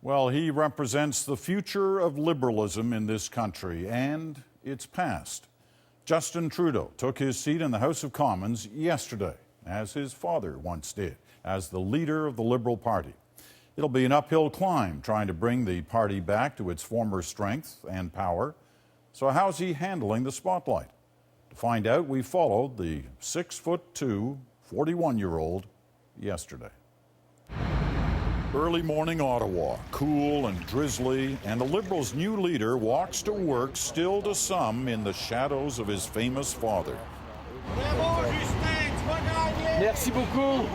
Well, he represents the future of liberalism in this country and its past. Justin Trudeau took his seat in the House of Commons yesterday, as his father once did, as the leader of the Liberal Party. It'll be an uphill climb trying to bring the party back to its former strength and power. So how's he handling the spotlight? To find out, we followed the 6'2", 41-year-old yesterday. Early morning Ottawa, cool and drizzly, and the Liberals' new leader walks to work, still to some in the shadows of his famous father. Merci beaucoup.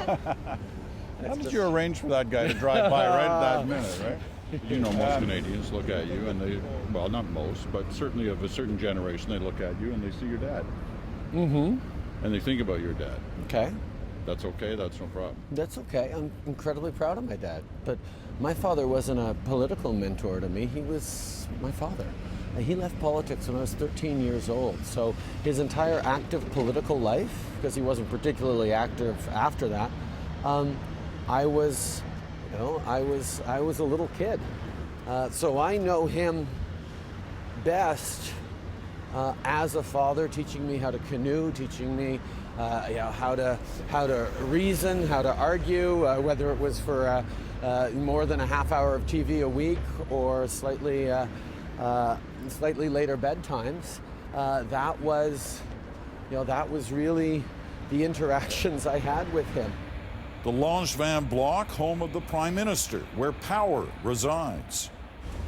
How did you arrange for that guy to drive by right at that minute, right? You know, most Canadians look at you and they, well, not most, but certainly of a certain generation, they look at you and they see your dad. Mm-hmm. And they think about your dad. Okay. That's okay, that's no problem. That's okay. I'm incredibly proud of my dad. But my father wasn't a political mentor to me. He was my father. He left politics when I was 13 years old. So his entire active political life, because he wasn't particularly active after that, I was a little kid. So I know him best as a father, teaching me how to canoe, teaching me how to reason, how to argue, whether it was for more than a half hour of TV a week or slightly later bedtimes. That was really the interactions I had with him. The Langevin block, home of the Prime Minister, where power resides.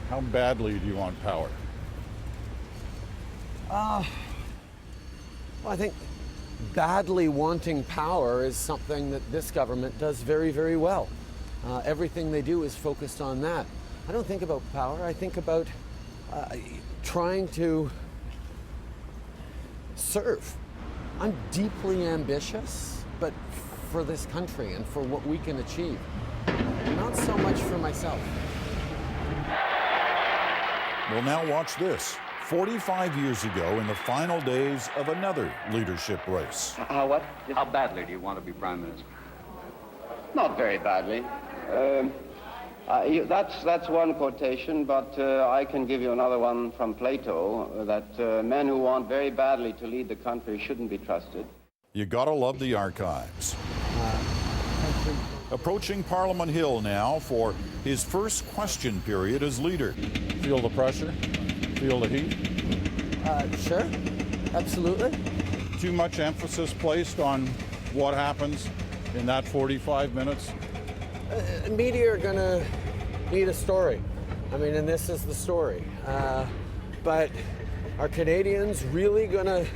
How badly do you want power? Well, I think badly wanting power is something that this government does very, very well. Everything they do is focused on that. I don't think about power. I think about trying to serve. I'm deeply ambitious, but for this country and for what we can achieve, not so much for myself. Well, now watch this. 45 years ago, in the final days of another leadership race. How badly do you want to be Prime Minister? Not very badly. That's one quotation, but I can give you another one from Plato, that men who want very badly to lead the country shouldn't be trusted. You gotta love the archives. Approaching Parliament Hill now for his first question period as leader. Feel the pressure? Feel the heat? Sure, absolutely. Too much emphasis placed on what happens in that 45 minutes? Media are going to need a story. I mean, and this is the story. But are Canadians really going to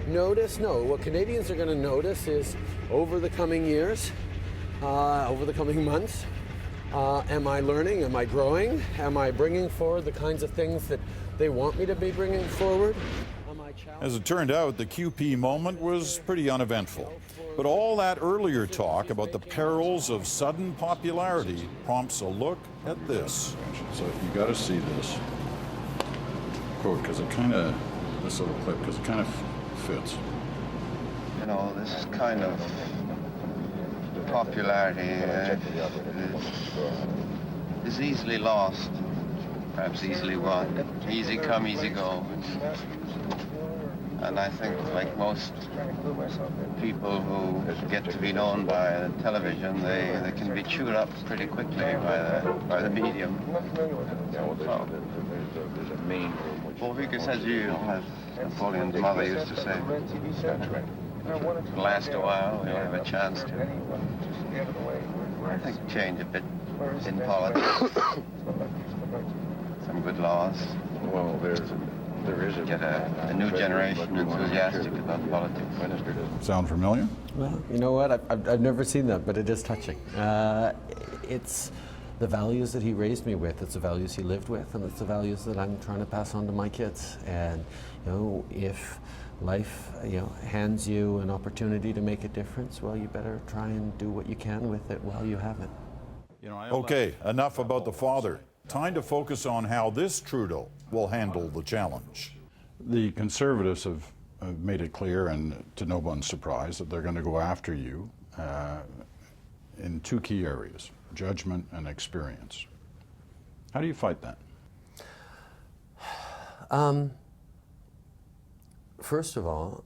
notice? No. What Canadians are going to notice is over the coming years, over the coming months, am I learning? Am I growing? Am I bringing forward the kinds of things that they want me to be bringing forward? As it turned out, the QP moment was pretty uneventful. But all that earlier talk about the perils of sudden popularity prompts a look at this. So you got to see this quote, because it kind of, this little clip, because it kind of fits. You know, this kind of popularity is easily lost, perhaps easily won. Easy come, easy go. And I think, like most people who get to be known by television, they can be chewed up pretty quickly by the medium. Volvica says you, as Napoleon's mother used to say, last a while, you'll have a chance to, I think, change a bit in politics. Some good laws. Well, there is get a new generation enthusiastic about politics. Sound familiar? Well, you know what? I've never seen that, but it is touching. It's the values that he raised me with. It's the values he lived with, and it's the values that I'm trying to pass on to my kids. And if life, hands you an opportunity to make a difference, well, you better try and do what you can with it while you have it. Okay, enough about the father. Time to focus on how this Trudeau will handle the challenge. The Conservatives have made it clear, and to no one's surprise, that they're going to go after you in two key areas, judgment and experience. How do you fight that? First of all,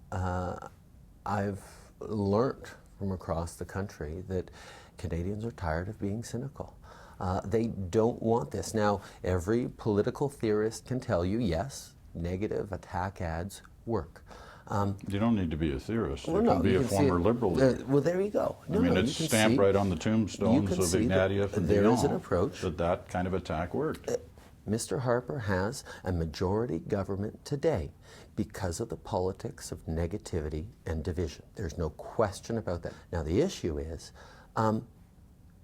I've learnt from across the country that Canadians are tired of being cynical. They don't want this. Now, every political theorist can tell you, yes, negative attack ads work. You don't need to be a theorist. Well, you can no, be you a can see former it. liberal. Well, there you go. I mean, it's stamped right on the tombstones of Ignatieff and there is an Dion approach. that kind of attack worked. Mr. Harper has a majority government today because of the politics of negativity and division. There's no question about that. Now, the issue is,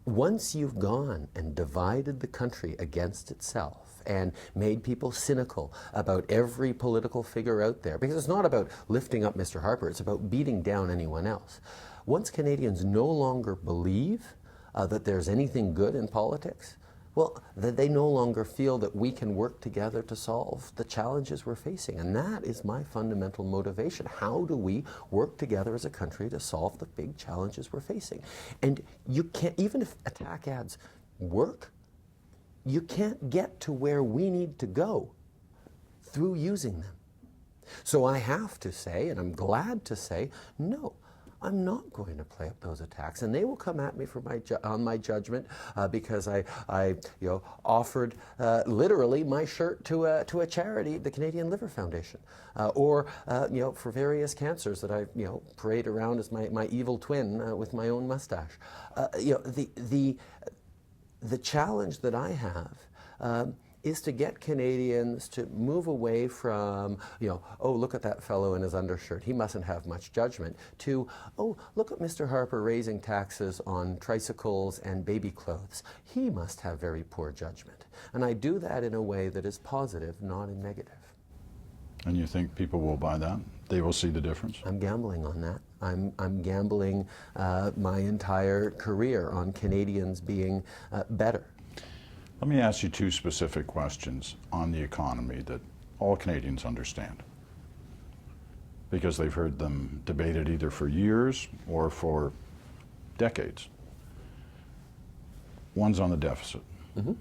once you've gone and divided the country against itself and made people cynical about every political figure out there, because it's not about lifting up Mr. Harper, it's about beating down anyone else. Once Canadians no longer believe that there's anything good in politics, well, that they no longer feel that we can work together to solve the challenges we're facing. And that is my fundamental motivation. How do we work together as a country to solve the big challenges we're facing? And you can't, even if attack ads work, you can't get to where we need to go through using them. So I have to say, and I'm glad to say, no, I'm not going to play up those attacks, and they will come at me for on my judgment because I offered literally my shirt to a charity, the Canadian Liver Foundation, or for various cancers that I parade around as my evil twin with my own mustache. The challenge that I have is to get Canadians to move away from, oh, look at that fellow in his undershirt, he mustn't have much judgment, to, oh, look at Mr. Harper raising taxes on tricycles and baby clothes. He must have very poor judgment. And I do that in a way that is positive, not in negative. And you think people will buy that? They will see the difference? I'm gambling on that. I'm gambling my entire career on Canadians being better. Let me ask you two specific questions on the economy that all Canadians understand, because they've heard them debated either for years or for decades. One's on the deficit. Mm-hmm.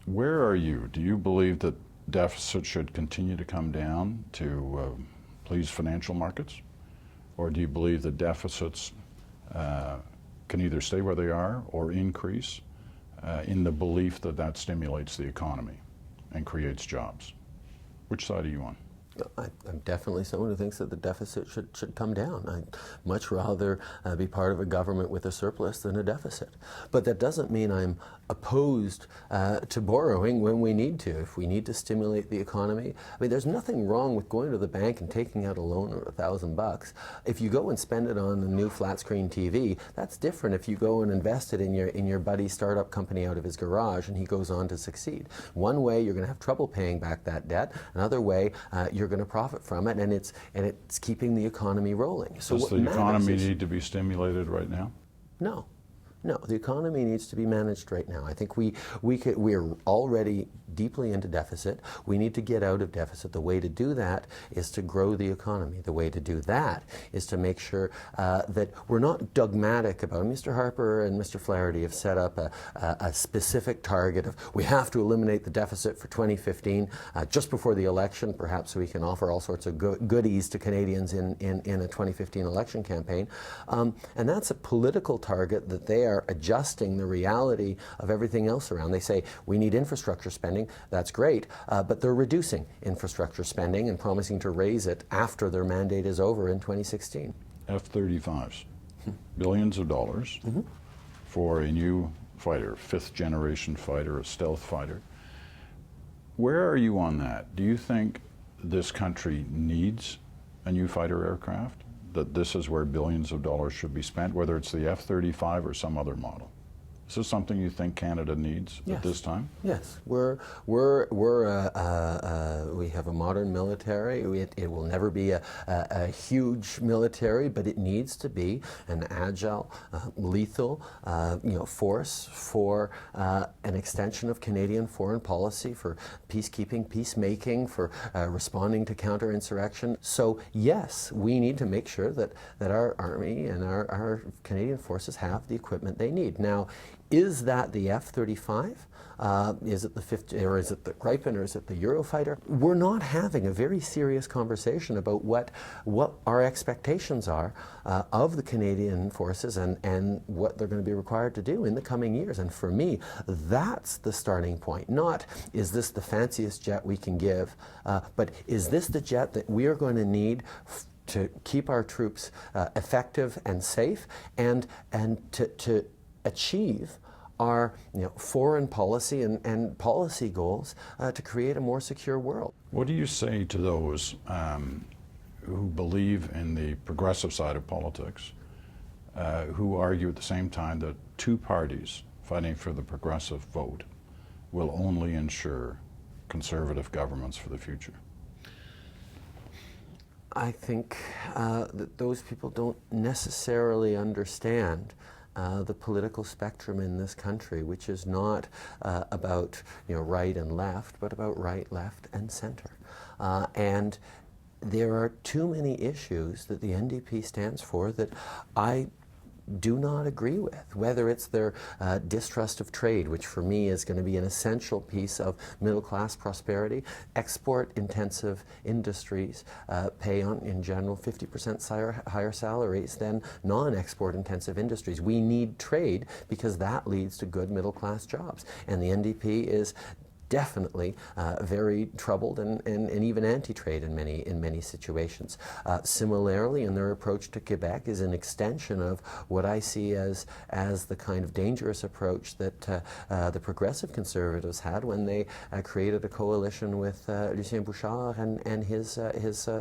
Where are you? Do you believe that deficit should continue to come down to please financial markets? Or do you believe that deficits can either stay where they are or increase in the belief that that stimulates the economy and creates jobs? Which side are you on? I'm definitely someone who thinks that the deficit should come down. I'd much rather be part of a government with a surplus than a deficit. But that doesn't mean I'm opposed to borrowing when we need to. If we need to stimulate the economy, I mean, there's nothing wrong with going to the bank and taking out a loan of $1,000. If you go and spend it on a new flat screen TV, that's different if you go and invest it in your buddy's startup company out of his garage and he goes on to succeed. One way, you're going to have trouble paying back that debt. Another way, you're going to profit from it, and it's keeping the economy rolling. So does the economy need to be stimulated right now? No. No, the economy needs to be managed right now. I think we're already deeply into deficit. We need to get out of deficit. The way to do that is to grow the economy. The way to do that is to make sure that we're not dogmatic about it. Mr. Harper and Mr. Flaherty have set up a specific target of we have to eliminate the deficit for 2015 just before the election, perhaps so we can offer all sorts of goodies to Canadians in a 2015 election campaign. And that's a political target that they are adjusting the reality of everything else around. They say we need infrastructure spending. That's great, but they're reducing infrastructure spending and promising to raise it after their mandate is over in 2016. F-35s, billions of dollars for a new fighter, fifth generation fighter, a stealth fighter. Where are you on that? Do you think this country needs a new fighter aircraft? That this is where billions of dollars should be spent, whether it's the F-35 or some other model? Is this something you think Canada needs at this time? Yes, we have a modern military. It will never be a huge military, but it needs to be an agile, lethal, force for an extension of Canadian foreign policy, for peacekeeping, peacemaking, for responding to counterinsurrection. So yes, we need to make sure that our army and our Canadian forces have the equipment they need. Now, Is that the F-35? Is it the 50, or is it the Gripen, or is it the Eurofighter? We're not having a very serious conversation about what our expectations are of the Canadian forces and what they're going to be required to do in the coming years. And for me, that's the starting point. Not, is this the fanciest jet we can give, but is this the jet that we are going to need to keep our troops effective and safe, and to achieve our foreign policy and policy goals to create a more secure world. What do you say to those who believe in the progressive side of politics, who argue at the same time that two parties fighting for the progressive vote will only ensure conservative governments for the future? I think that those people don't necessarily understand the political spectrum in this country, which is not about right and left, but about right, left, and center. And there are too many issues that the NDP stands for that I do not agree with, whether it's their distrust of trade, which for me is going to be an essential piece of middle-class prosperity. Export-intensive industries pay in general 50% higher salaries than non-export-intensive industries. We need trade because that leads to good middle-class jobs. And the NDP is definitely very troubled and even anti-trade in many situations. Similarly, in their approach to Quebec is an extension of what I see as the kind of dangerous approach that the progressive Conservatives had when they created a coalition with Lucien Bouchard and his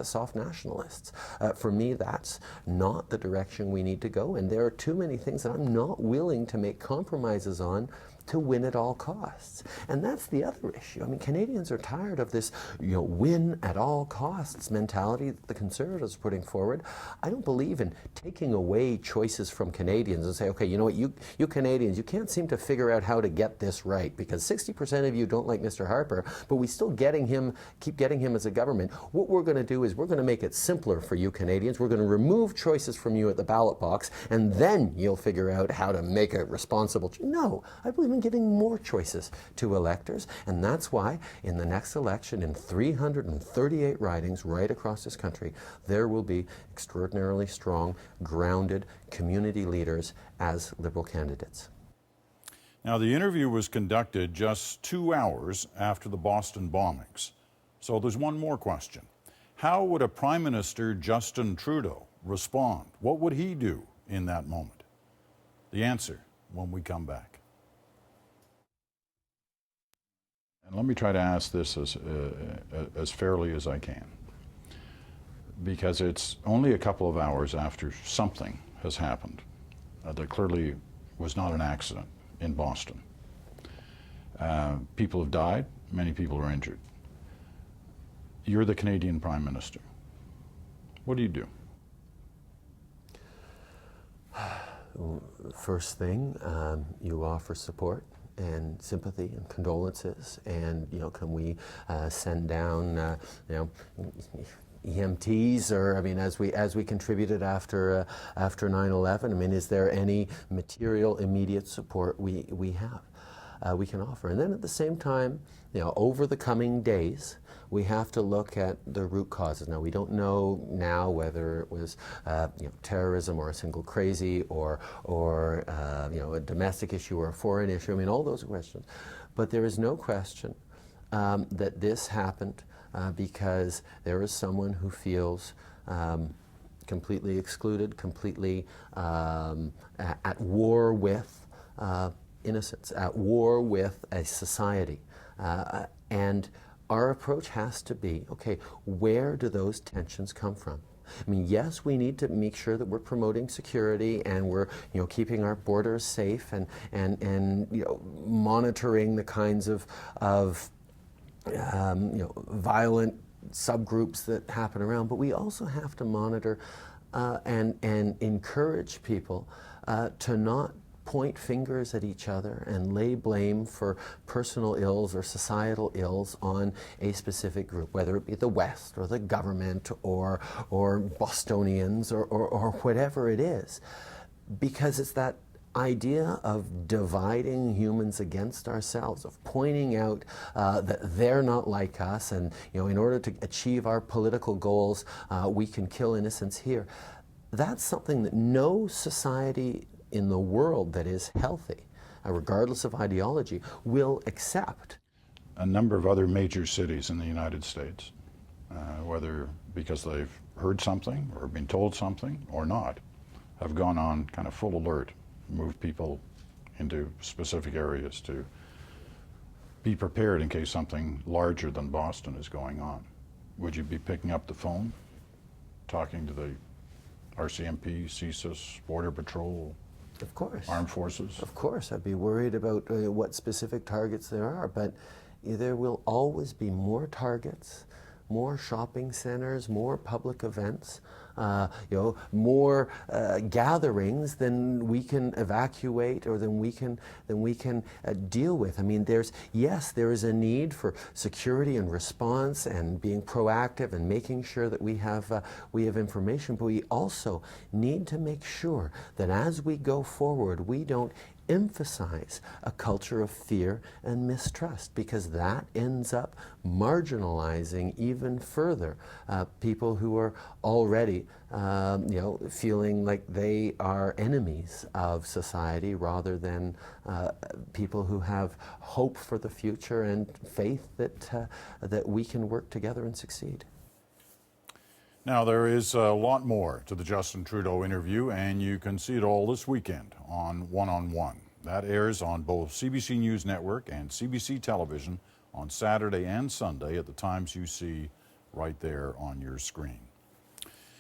soft nationalists. For me, that's not the direction we need to go, and there are too many things that I'm not willing to make compromises on to win at all costs. And that's the other issue. I mean, Canadians are tired of this, win at all costs mentality that the Conservatives are putting forward. I don't believe in taking away choices from Canadians and say, okay, you know what, you Canadians, you can't seem to figure out how to get this right because 60% of you don't like Mr. Harper, but we still keep getting him as a government. What we're going to do is we're going to make it simpler for you Canadians. We're going to remove choices from you at the ballot box, and then you'll figure out how to make a responsible No, I believe in giving more choices to electors, and that's why in the next election, in 338 ridings right across this country, there will be extraordinarily strong, grounded community leaders as Liberal candidates. Now, the interview was conducted just 2 hours after the Boston bombings. So there's one more question. How would a Prime Minister, Justin Trudeau, respond? What would he do in that moment? The answer when we come back. And let me try to ask this as fairly as I can, because it's only a couple of hours after something has happened that clearly was not an accident in Boston. People have died, many people are injured. You're the Canadian Prime Minister. What do you do? First thing, you offer support and sympathy and condolences, and can we send down EMTs, or as we contributed after 9/11. I mean, is there any material immediate support we have we can offer? And then at the same time, over the coming days, we have to look at the root causes. Now, we don't know now whether it was terrorism or a single crazy or a domestic issue or a foreign issue. I mean, all those questions. But there is no question that this happened because there is someone who feels completely excluded, completely at war with innocence, at war with a society. And our approach has to be, okay, where do those tensions come from? I mean, yes, we need to make sure that we're promoting security and we're, keeping our borders safe and monitoring the kinds of violent subgroups that happen around. But we also have to monitor and encourage people to not point fingers at each other and lay blame for personal ills or societal ills on a specific group, whether it be the West or the government or Bostonians or whatever it is. Because it's that idea of dividing humans against ourselves, of pointing out that they're not like us, and in order to achieve our political goals, we can kill innocents here. That's something that no society in the world that is healthy, regardless of ideology, will accept. A number of other major cities in the United States, whether because they've heard something or been told something or not, have gone on kind of full alert, moved people into specific areas to be prepared in case something larger than Boston is going on. Would you be picking up the phone, talking to the RCMP, CSIS, Border Patrol, Of course. Armed Forces? Of course, I'd be worried about what specific targets there are, but there will always be more targets, more shopping centers, more public events, more gatherings than we can evacuate or than we can deal with. I mean, there is a need for security and response and being proactive and making sure that we have information, but we also need to make sure that as we go forward, we don't emphasize a culture of fear and mistrust, because that ends up marginalizing even further people who are already feeling like they are enemies of society rather than people who have hope for the future and faith that we can work together and succeed. Now, there is a lot more to the Justin Trudeau interview, and you can see it all this weekend on One-on-One. That airs on both CBC News Network and CBC Television on Saturday and Sunday at the times you see right there on your screen.